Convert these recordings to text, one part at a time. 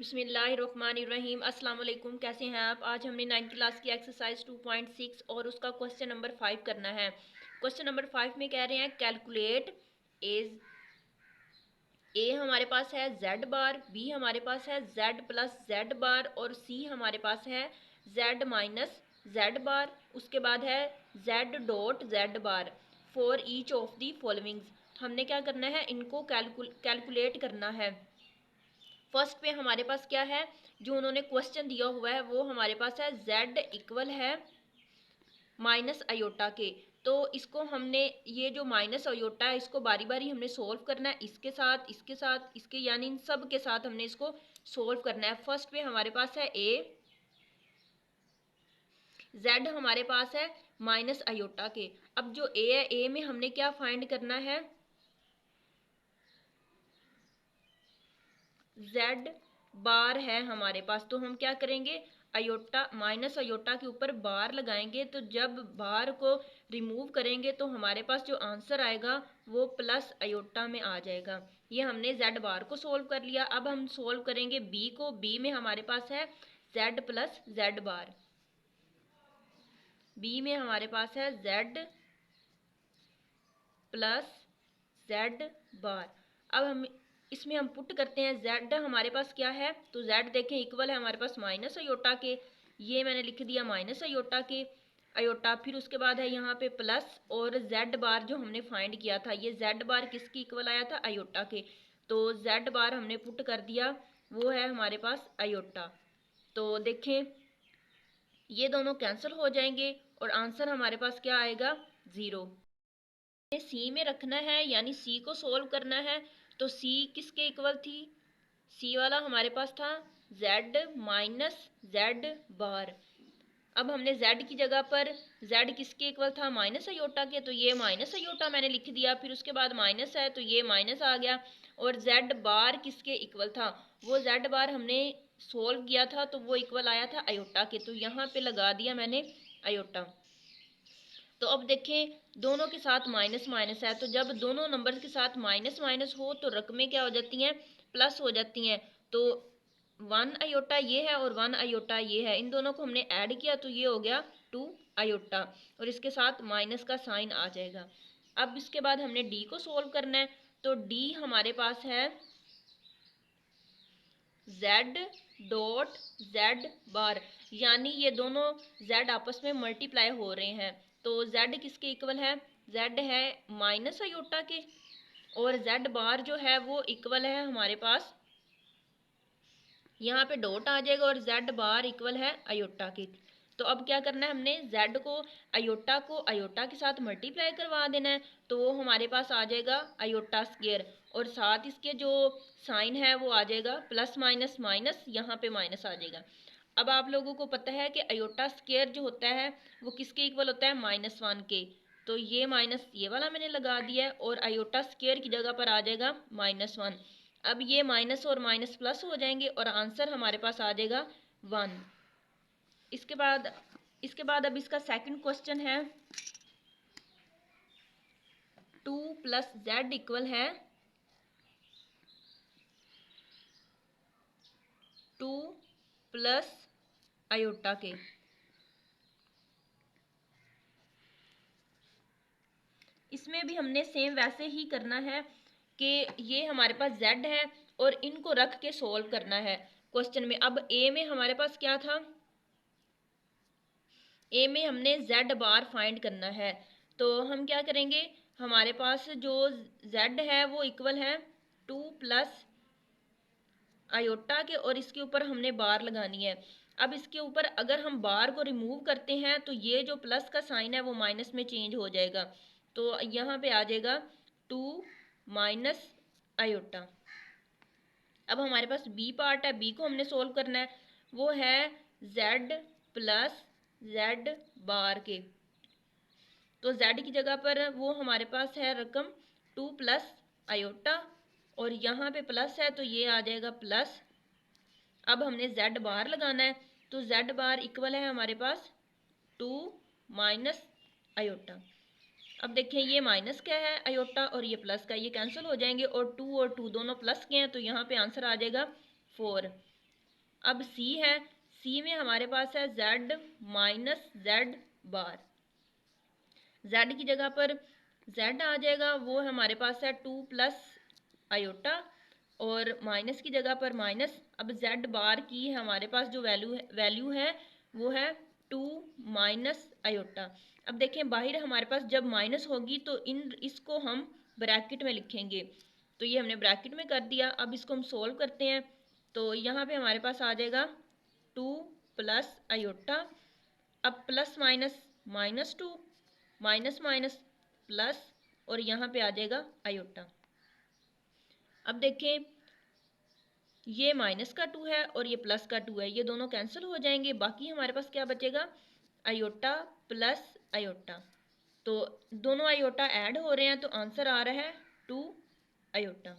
बिस्मिल्लाहिर्रहमानिर्रहीम। अस्सलाम वालेकुम। कैसे हैं आप? आज हमने 9th क्लास की एक्सरसाइज 2.6 और उसका क्वेश्चन नंबर 5 करना है। क्वेश्चन नंबर 5 में कह रहे हैं कैलकुलेट एज ए हमारे पास है जेड बार, बी हमारे पास है जेड प्लस जेड बार और सी हमारे पास है जेड माइनस जेड बार। उसके बाद है Z dot Z bar for each of the followings. हमने क्या करना है, इनको कैलकुलेट करना है। फर्स्ट पे हमारे पास क्या है, जो उन्होंने क्वेश्चन दिया हुआ है वो हमारे पास है z इक्वल है माइनस अयोटा के। तो इसको हमने, ये जो माइनस अयोटा है इसको बारी बारी हमने सोल्व करना है, इसके साथ इसके साथ इसके, यानी इन सब के साथ हमने इसको सोल्व करना है। फर्स्ट पे हमारे पास है a, z हमारे पास है माइनस अयोटा के। अब जो a है, a में हमने क्या फाइंड करना है, z बार है हमारे पास। तो हम क्या करेंगे, अयोटा माइनस अयोटा के ऊपर बार लगाएंगे। तो जब बार को रिमूव करेंगे तो हमारे पास जो आंसर आएगा वो प्लस अयोटा में आ जाएगा। ये हमने z बार को सोल्व कर लिया। अब हम सोल्व करेंगे b को। b में हमारे पास है z प्लस जेड बार। b में हमारे पास है z प्लस जेड बार। अब हम इसमें हम पुट करते हैं, z हमारे पास क्या है, तो z देखें इक्वल है हमारे पास माइनस अयोटा के। ये मैंने लिख दिया माइनस अयोटा के अयोटा। फिर उसके बाद है यहाँ पे प्लस, और z बार जो हमने फाइंड किया था, ये z बार किसकी इक्वल आया था, अयोटा के। तो z बार हमने पुट कर दिया, वो है हमारे पास अयोटा। तो देखें ये दोनों कैंसिल हो जाएंगे और आंसर हमारे पास क्या आएगा, 0। सी में रखना है, यानी सी को सोल्व करना है। तो सी किसके इक्वल थी, सी वाला हमारे पास था z माइनस जेड बार। अब हमने z की जगह पर z किसके इक्वल था, माइनस अयोटा के। तो ये माइनस अयोटा मैंने लिख दिया, फिर उसके बाद माइनस है तो ये माइनस आ गया। और z बार किसके इक्वल था, वो z बार हमने सोल्व किया था तो वो इक्वल आया था अयोटा के। तो यहाँ पे लगा दिया मैंने अयोटा। तो अब देखें दोनों के साथ माइनस माइनस है, तो जब दोनों नंबर्स के साथ माइनस माइनस हो तो रकमें क्या हो जाती हैं, प्लस हो जाती हैं। तो 1 अयोटा ये है और 1 अयोटा ये है, इन दोनों को हमने ऐड किया तो ये हो गया 2 अयोटा, और इसके साथ माइनस का साइन आ जाएगा। अब इसके बाद हमने डी को सोल्व करना है। तो डी हमारे पास है z डॉट z बार, यानी ये दोनों z आपस में मल्टीप्लाई हो रहे हैं। तो z किसके इक्वल है, z है माइनस अयोटा के, और z बार जो है वो इक्वल है हमारे पास, यहाँ पे डॉट आ जाएगा, और z बार इक्वल है अयोटा के। तो अब क्या करना है, हमने z को अयोटा के साथ मल्टीप्लाई करवा देना है। तो वो हमारे पास आ जाएगा अयोटा स्क्वायर, और साथ इसके जो साइन है वो आ जाएगा प्लस माइनस माइनस, यहाँ पे माइनस आ जाएगा। अब आप लोगों को पता है कि अयोटा स्क्वायर जो होता है वो किसके इक्वल होता है, -1 के। तो ये माइनस ये वाला मैंने लगा दिया है, और अयोटा स्क्वायर की जगह पर आ जाएगा -1। अब ये माइनस और माइनस प्लस हो जाएंगे और आंसर हमारे पास आ जाएगा 1। इसके बाद अब इसका सेकंड क्वेश्चन है, 2 प्लस जेड इक्वल है 2 प्लस अयोटा के। इसमें भी हमने सेम वैसे ही करना है कि ये हमारे पास z है और इनको रख के सोल्व करना है क्वेश्चन में। अब a में हमारे पास क्या था, a में हमने z बार फाइंड करना है। तो हम क्या करेंगे, हमारे पास जो z है वो इक्वल है 2 प्लस अयोटा के, और इसके ऊपर हमने बार लगानी है। अब इसके ऊपर अगर हम बार को रिमूव करते हैं तो ये जो प्लस का साइन है वो माइनस में चेंज हो जाएगा। तो यहाँ पे आ जाएगा 2 माइनस अयोटा। अब हमारे पास बी पार्ट है, बी को हमने सोल्व करना है, वो है z प्लस जेड बार के। तो z की जगह पर वो हमारे पास है रकम 2 प्लस अयोटा, और यहाँ पे प्लस है तो ये आ जाएगा प्लस। अब हमने z बार लगाना है, तो z बार इक्वल है हमारे पास 2 माइनस अयोटा। अब देखें ये माइनस क्या है अयोटा, और ये प्लस का, ये कैंसिल हो जाएंगे, और 2 दोनों प्लस के हैं तो यहाँ पे आंसर आ जाएगा 4। अब सी है, सी में हमारे पास है जेड माइनस जेड बार। जेड की जगह पर जेड आ जाएगा, वो हमारे पास है 2 प्लस आयोटा, और माइनस की जगह पर माइनस। अब जेड बार की हमारे पास जो वैल्यू है वो है 2 माइनस आयोटा। अब देखें बाहर हमारे पास जब माइनस होगी तो इसको हम ब्रैकेट में लिखेंगे, तो ये हमने ब्रैकेट में कर दिया। अब इसको हम सोल्व करते हैं, तो यहाँ पे हमारे पास आ जाएगा 2 प्लस आयोटा। अब plus minus minus 2, minus minus plus, और यहाँ पे आ जाएगा आयोटा। अब देखें ये माइनस का 2 है और ये प्लस का 2 है, ये दोनों कैंसिल हो जाएंगे। बाकी हमारे पास क्या बचेगा, आयोटा प्लस आयोटा। तो दोनों आयोटा ऐड हो रहे हैं तो आंसर आ रहा है 2 आयोटा।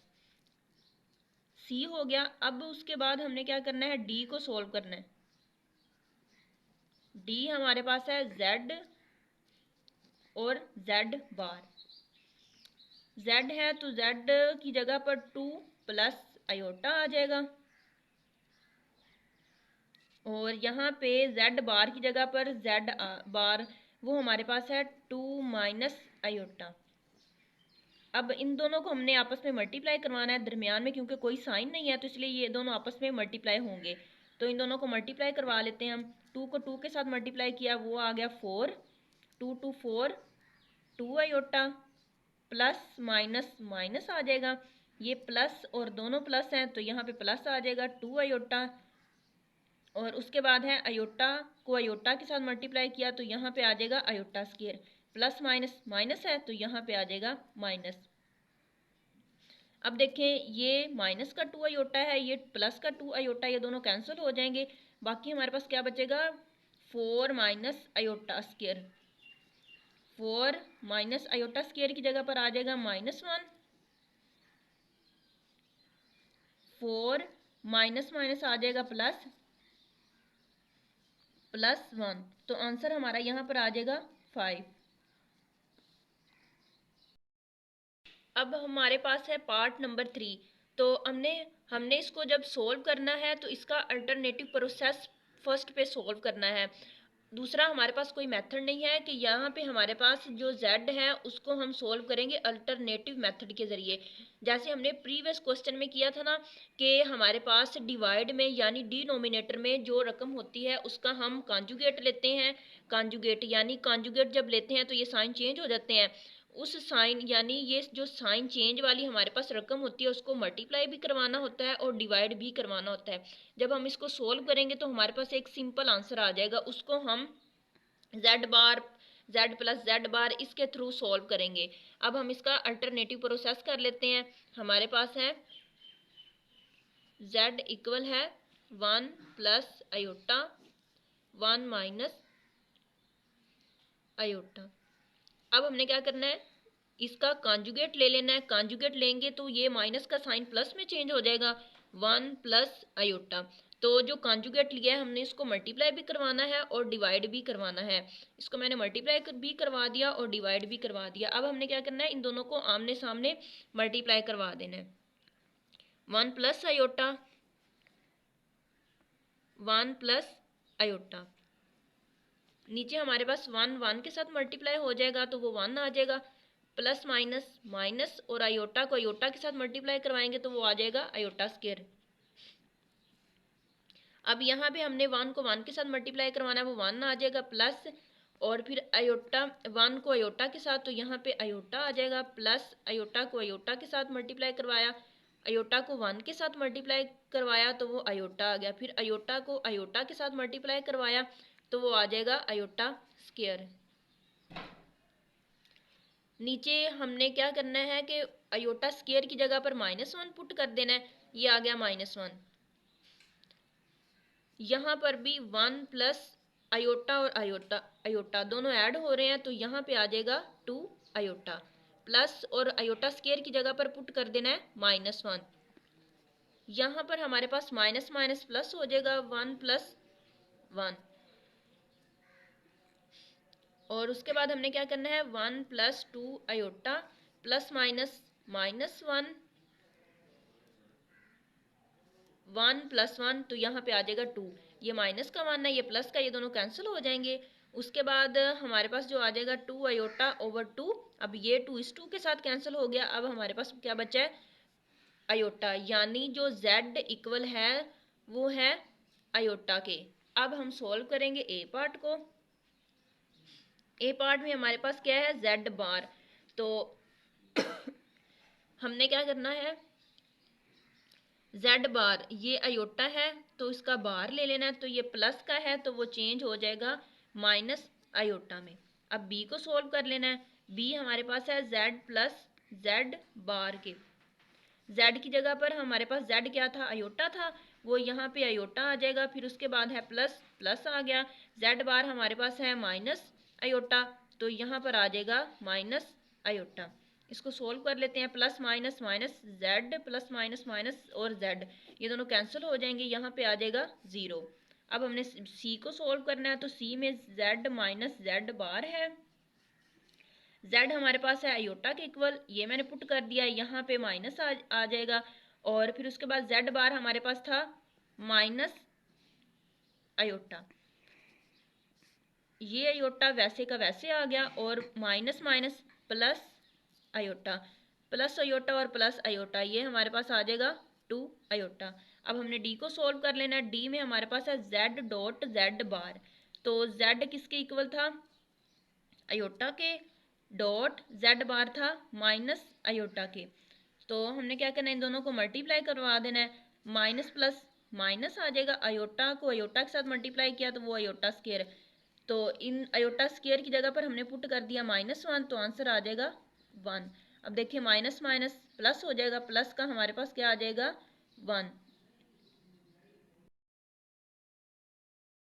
सी हो गया। अब उसके बाद हमने क्या करना है, डी को सोल्व करना है। डी हमारे पास है जेड और जेड बार। जेड है तो जेड की जगह पर 2 प्लस आयोटा आ जाएगा, और यहाँ पे जेड बार की जगह पर जेड बार वो हमारे पास है 2 माइनस आयोटा। अब इन दोनों को हमने आपस में मल्टीप्लाई करवाना है दरमियान में, क्योंकि कोई साइन नहीं है तो इसलिए ये दोनों आपस में मल्टीप्लाई होंगे। तो इन दोनों को मल्टीप्लाई करवा लेते हैं हम। 2 को 2 के साथ मल्टीप्लाई किया, वो आ गया 4, 2 2 4, 2 आयोटा, प्लस माइनस माइनस आ जाएगा, ये प्लस और दोनों प्लस हैं तो यहाँ पे प्लस आ जाएगा 2 आयोटा, और उसके बाद है अयोटा को अयोटा के साथ मल्टीप्लाई किया तो यहाँ पे आ जाएगा iota square. Plus minus minus है तो यहाँ पे आ जाएगा माइनस। अब देखें ये माइनस का 2 अयोटा है, ये प्लस का 2 अयोटा, ये दोनों कैंसिल हो जाएंगे। बाकी हमारे पास क्या बचेगा, 4 minus iota square. 4 minus iota square की जगह पर आ जाएगा -1। 4 माइनस माइनस आ जाएगा +1, तो आंसर हमारा यहाँ पर आ जाएगा 5। अब हमारे पास है पार्ट नंबर 3। तो हमने इसको जब सोल्व करना है तो इसका अल्टरनेटिव प्रोसेस फर्स्ट पे सोल्व करना है। दूसरा हमारे पास कोई मेथड नहीं है कि यहाँ पे हमारे पास जो z है उसको हम सोल्व करेंगे अल्टरनेटिव मेथड के ज़रिए। जैसे हमने प्रीवियस क्वेश्चन में किया था ना कि हमारे पास डिवाइड में यानी डिनोमिनेटर में जो रकम होती है उसका हम कॉन्जुगेट लेते हैं। कॉन्जुगेट यानी कॉन्जुगेट जब लेते हैं तो ये साइन चेंज हो जाते हैं। उस साइन यानी ये जो साइन चेंज वाली हमारे पास रकम होती है उसको मल्टीप्लाई भी करवाना होता है और डिवाइड भी करवाना होता है। जब हम इसको सोल्व करेंगे तो हमारे पास एक सिंपल आंसर आ जाएगा, उसको हम जेड बार जेड प्लस जेड बार इसके थ्रू सोल्व करेंगे। अब हम इसका अल्टरनेटिव प्रोसेस कर लेते हैं। हमारे पास है जेड इक्वल है 1 प्लस आयोटा 1 माइनस आयोटा। अब हमने क्या करना है, इसका कॉन्जुगेट ले लेना है। कॉन्जुगेट लेंगे तो ये माइनस का साइन प्लस में चेंज हो जाएगा, 1 प्लस आयोटा। तो जो कॉन्जुगेट लिया है हमने इसको मल्टीप्लाई भी करवाना है और डिवाइड भी करवाना है। इसको मैंने मल्टीप्लाई भी करवा दिया और डिवाइड भी करवा दिया। अब हमने क्या करना है, इन दोनों को आमने सामने मल्टीप्लाई करवा देना है। 1 प्लस आयोटा 1 प्लस आयोटा, नीचे हमारे पास 1 1 के साथ मल्टीप्लाई हो जाएगा तो वो 1 आ जाएगा, प्लस माइनस माइनस, और आयोटा को आयोटा के साथ मल्टीप्लाई करवाएंगे तो वो आ जाएगा आयोटा स्क्वायर। अब यहाँ पे हमने 1 को 1 के साथ मल्टीप्लाई करवाना है, वो 1 आ जाएगा प्लस, और फिर आयोटा 1 को आयोटा के साथ तो यहाँ पे आयोटा आ जाएगा प्लस, आयोटा को आयोटा के साथ मल्टीप्लाई करवाया, आयोटा को 1 के साथ मल्टीप्लाई करवाया तो वो आयोटा आ गया, फिर आयोटा को आयोटा के साथ मल्टीप्लाई करवाया तो वो आ जाएगा आयोटा स्क्वायर। नीचे हमने क्या करना है कि आयोटा स्क्वायर की जगह पर -1 पुट कर देना है, ये आ गया -1। यहाँ पर भी 1 प्लस आयोटा और आयोटा आयोटा दोनों ऐड हो रहे हैं तो यहाँ पे आ जाएगा 2 आयोटा, प्लस और आयोटा स्क्वायर की जगह पर पुट कर देना है -1। यहाँ पर हमारे पास माइनस माइनस प्लस हो जाएगा, 1 प्लस 1, और उसके बाद हमने क्या करना है, 1 प्लस 2 आयोटा प्लस माइनस -1 1 + 1 तो यहाँ पे आ जाएगा 2, ये माइनस का 1 है, ये प्लस का, ये दोनों कैंसिल हो जाएंगे। उसके बाद हमारे पास जो आ जाएगा 2 आयोटा ओवर 2, अब ये 2 इस 2 के साथ कैंसिल हो गया। अब हमारे पास क्या बचा है, आयोटा, यानी जो z इक्वल है वो है आयोटा के। अब हम सॉल्व करेंगे ए पार्ट को। ए पार्ट में हमारे पास क्या है, z बार। तो हमने क्या करना है, z बार ये अयोटा है तो इसका बार ले लेना है, तो ये प्लस का है तो वो चेंज हो जाएगा माइनस अयोटा में। अब b को सोल्व कर लेना है। b हमारे पास है z प्लस z बार के। z की जगह पर हमारे पास z क्या था, अयोटा था, वो यहाँ पे अयोटा आ जाएगा। फिर उसके बाद है प्लस, प्लस आ गया। z बार हमारे पास है माइनस अयोटा, तो यहाँ पर आ जाएगा माइनस अयोटा। इसको सोल्व कर लेते हैं। Plus minus minus, z plus minus minus और z ये दोनों कैंसिल हो जाएंगे, यहाँ पे आ जाएगा 0। अब हमने c को सोल्व करना है, तो c में z माइनस z बार है। z हमारे पास है अयोटा के इक्वल, ये मैंने पुट कर दिया, यहाँ पे माइनस आ जाएगा। और फिर उसके बाद z बार हमारे पास था माइनस अयोटा, ये अयोटा वैसे का वैसे आ गया, और minus minus plus iota, plus iota और प्लस अयोटा, ये हमारे पास आ जाएगा 2 अयोटा। अब हमने d को सोल्व कर लेना है। d में हमारे पास है z डॉट z बार, तो z किसके इक्वल था, अयोटा के, डॉट z बार था माइनस अयोटा के। तो हमने क्या करना है, इन दोनों को मल्टीप्लाई करवा देना है। माइनस प्लस माइनस आ जाएगा, अयोटा को अयोटा के साथ मल्टीप्लाई किया तो वो अयोटा स्क्वायर, तो इन अयोटा स्क्वायर की जगह पर हमने पुट कर दिया -1, तो आंसर आ जाएगा 1। अब देखिए माइनस माइनस प्लस हो जाएगा, प्लस का हमारे पास क्या आ जाएगा 1।